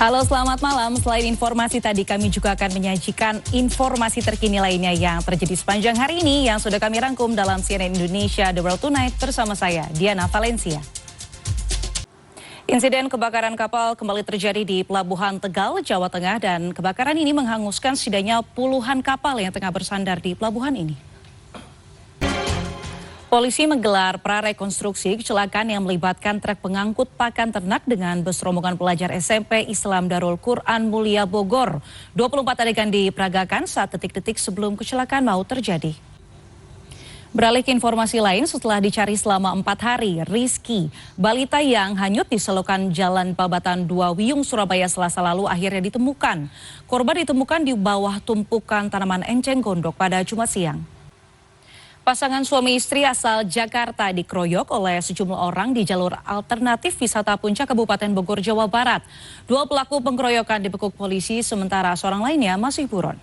Halo, selamat malam. Selain informasi tadi, kami juga akan menyajikan informasi terkini lainnya yang terjadi sepanjang hari ini yang sudah kami rangkum dalam CNN Indonesia The World Tonight bersama saya, Diana Valencia. Insiden kebakaran kapal kembali terjadi di Pelabuhan Tegal, Jawa Tengah, dan kebakaran ini menghanguskan setidaknya puluhan kapal yang tengah bersandar di pelabuhan ini. Polisi menggelar prarekonstruksi kecelakaan yang melibatkan truk pengangkut pakan ternak dengan bus rombongan pelajar SMP Islam Darul Quran Mulia Bogor. 24 adegan diperagakan saat detik-detik sebelum kecelakaan maut terjadi. Beralih ke informasi lain, setelah dicari selama 4 hari, Rizky, balita yang hanyut di selokan Jalan Babatan 2 Wiyung, Surabaya Selasa lalu akhirnya ditemukan. Korban ditemukan di bawah tumpukan tanaman enceng gondok pada Jumat siang. Pasangan suami istri asal Jakarta dikeroyok oleh sejumlah orang di jalur alternatif wisata Puncak Kabupaten Bogor, Jawa Barat. 2 pelaku pengkeroyokan dibekuk polisi, sementara seorang lainnya masih buron.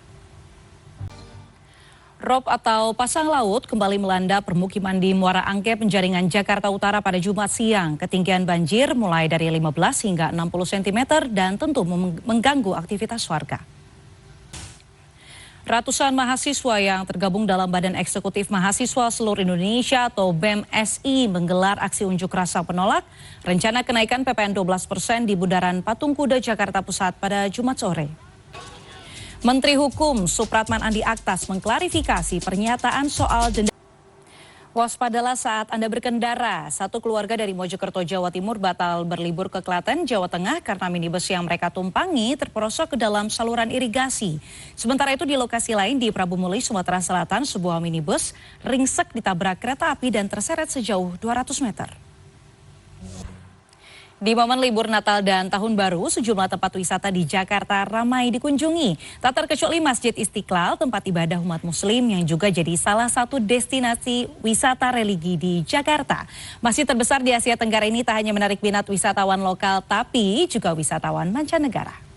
Rob atau pasang laut kembali melanda permukiman di Muara Angke, Penjaringan, Jakarta Utara pada Jumat siang. Ketinggian banjir mulai dari 15 hingga 60 cm dan tentu mengganggu aktivitas warga. Ratusan mahasiswa yang tergabung dalam Badan Eksekutif Mahasiswa Seluruh Indonesia atau BEM-SI menggelar aksi unjuk rasa penolak rencana kenaikan PPN 12% di Bundaran Patung Kuda Jakarta Pusat pada Jumat sore. Menteri Hukum Supratman Andi Aktas mengklarifikasi pernyataan soal denda. Waspadalah saat Anda berkendara. Satu keluarga dari Mojokerto, Jawa Timur batal berlibur ke Klaten, Jawa Tengah karena minibus yang mereka tumpangi terperosok ke dalam saluran irigasi. Sementara itu di lokasi lain di Prabu Muli, Sumatera Selatan, sebuah minibus ringsek ditabrak kereta api dan terseret sejauh 200 meter. Di momen libur Natal dan Tahun Baru, sejumlah tempat wisata di Jakarta ramai dikunjungi. Tak terkecuali Masjid Istiqlal, tempat ibadah umat muslim yang juga jadi salah satu destinasi wisata religi di Jakarta. Masjid terbesar di Asia Tenggara ini tak hanya menarik minat wisatawan lokal, tapi juga wisatawan mancanegara.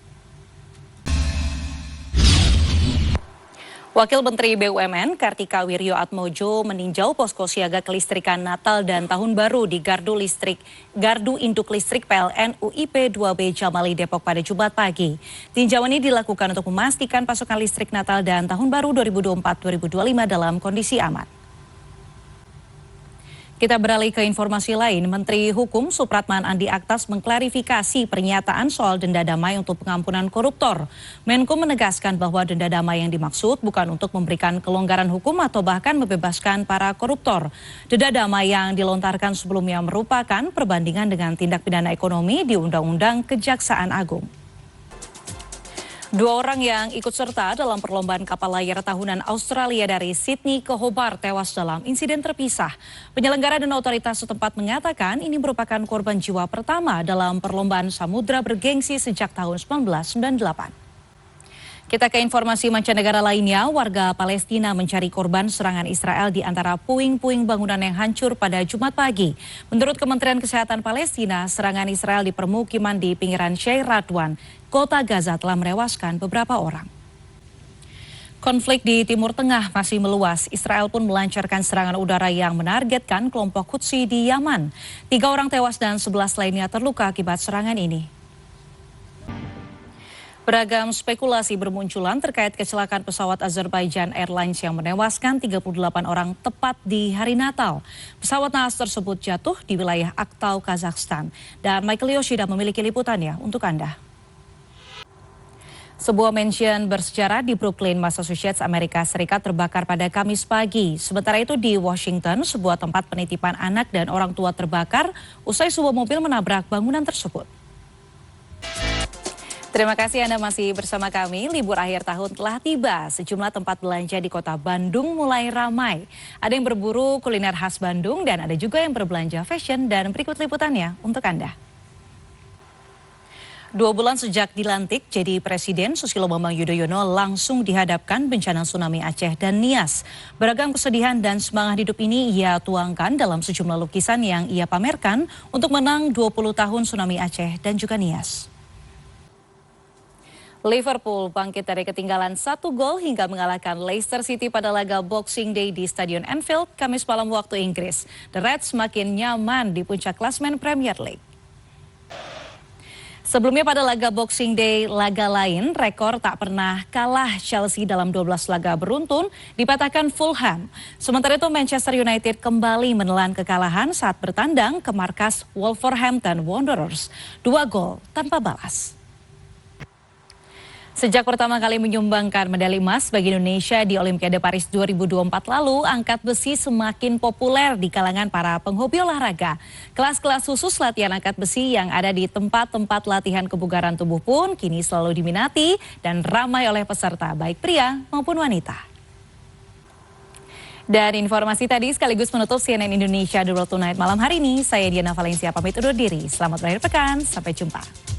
Wakil Menteri BUMN Kartika Wirjoatmojo meninjau posko siaga kelistrikan Natal dan Tahun Baru di Gardu Induk Listrik PLN UIP 2B Jamali Depok pada Jumat pagi. Tinjauan ini dilakukan untuk memastikan pasokan listrik Natal dan Tahun Baru 2024-2025 dalam kondisi aman. Kita beralih ke informasi lain. Menteri Hukum Supratman Andi Aktas mengklarifikasi pernyataan soal denda damai untuk pengampunan koruptor. Menko menegaskan bahwa denda damai yang dimaksud bukan untuk memberikan kelonggaran hukum atau bahkan membebaskan para koruptor. Denda damai yang dilontarkan sebelumnya merupakan perbandingan dengan tindak pidana ekonomi di Undang-Undang Kejaksaan Agung. 2 orang yang ikut serta dalam perlombaan kapal layar tahunan Australia dari Sydney ke Hobart tewas dalam insiden terpisah. Penyelenggara dan otoritas setempat mengatakan ini merupakan korban jiwa pertama dalam perlombaan samudra bergengsi sejak tahun 1998. Kita ke informasi mancanegara lainnya. Warga Palestina mencari korban serangan Israel di antara puing-puing bangunan yang hancur pada Jumat pagi. Menurut Kementerian Kesehatan Palestina, serangan Israel di permukiman di pinggiran Sheikh Radwan, Kota Gaza telah menewaskan beberapa orang. Konflik di Timur Tengah masih meluas. Israel pun melancarkan serangan udara yang menargetkan kelompok Hutsi di Yaman. 3 orang tewas dan 11 lainnya terluka akibat serangan ini. Beragam spekulasi bermunculan terkait kecelakaan pesawat Azerbaijan Airlines yang menewaskan 38 orang tepat di hari Natal. Pesawat naas tersebut jatuh di wilayah Aktau, Kazakhstan. Dan Michael Yoshida memiliki liputannya untuk Anda. Sebuah mansion bersejarah di Brooklyn, Massachusetts, Amerika Serikat terbakar pada Kamis pagi. Sementara itu di Washington, sebuah tempat penitipan anak dan orang tua terbakar usai sebuah mobil menabrak bangunan tersebut. Terima kasih Anda masih bersama kami. Libur akhir tahun telah tiba. Sejumlah tempat belanja di kota Bandung mulai ramai. Ada yang berburu kuliner khas Bandung dan ada juga yang berbelanja fashion, dan berikut liputannya untuk Anda. 2 bulan sejak dilantik jadi Presiden, Susilo Bambang Yudhoyono langsung dihadapkan bencana tsunami Aceh dan Nias. Beragam kesedihan dan semangat hidup ini ia tuangkan dalam sejumlah lukisan yang ia pamerkan untuk menang 20 tahun tsunami Aceh dan juga Nias. Liverpool bangkit dari ketinggalan 1 gol hingga mengalahkan Leicester City pada laga Boxing Day di Stadion Anfield, Kamis malam waktu Inggris. The Reds makin nyaman di puncak klasemen Premier League. Sebelumnya pada laga Boxing Day laga lain, rekor tak pernah kalah Chelsea dalam 12 laga beruntun dipatahkan Fulham. Sementara itu Manchester United kembali menelan kekalahan saat bertandang ke markas Wolverhampton Wanderers. 2 gol tanpa balas. Sejak pertama kali menyumbangkan medali emas bagi Indonesia di Olimpiade Paris 2024 lalu, angkat besi semakin populer di kalangan para penghobi olahraga. Kelas-kelas khusus latihan angkat besi yang ada di tempat-tempat latihan kebugaran tubuh pun kini selalu diminati dan ramai oleh peserta, baik pria maupun wanita. Dan informasi tadi sekaligus menutup CNN Indonesia The Road Tonight malam hari ini. Saya Diana Valencia pamit undur diri. Selamat berakhir pekan, sampai jumpa.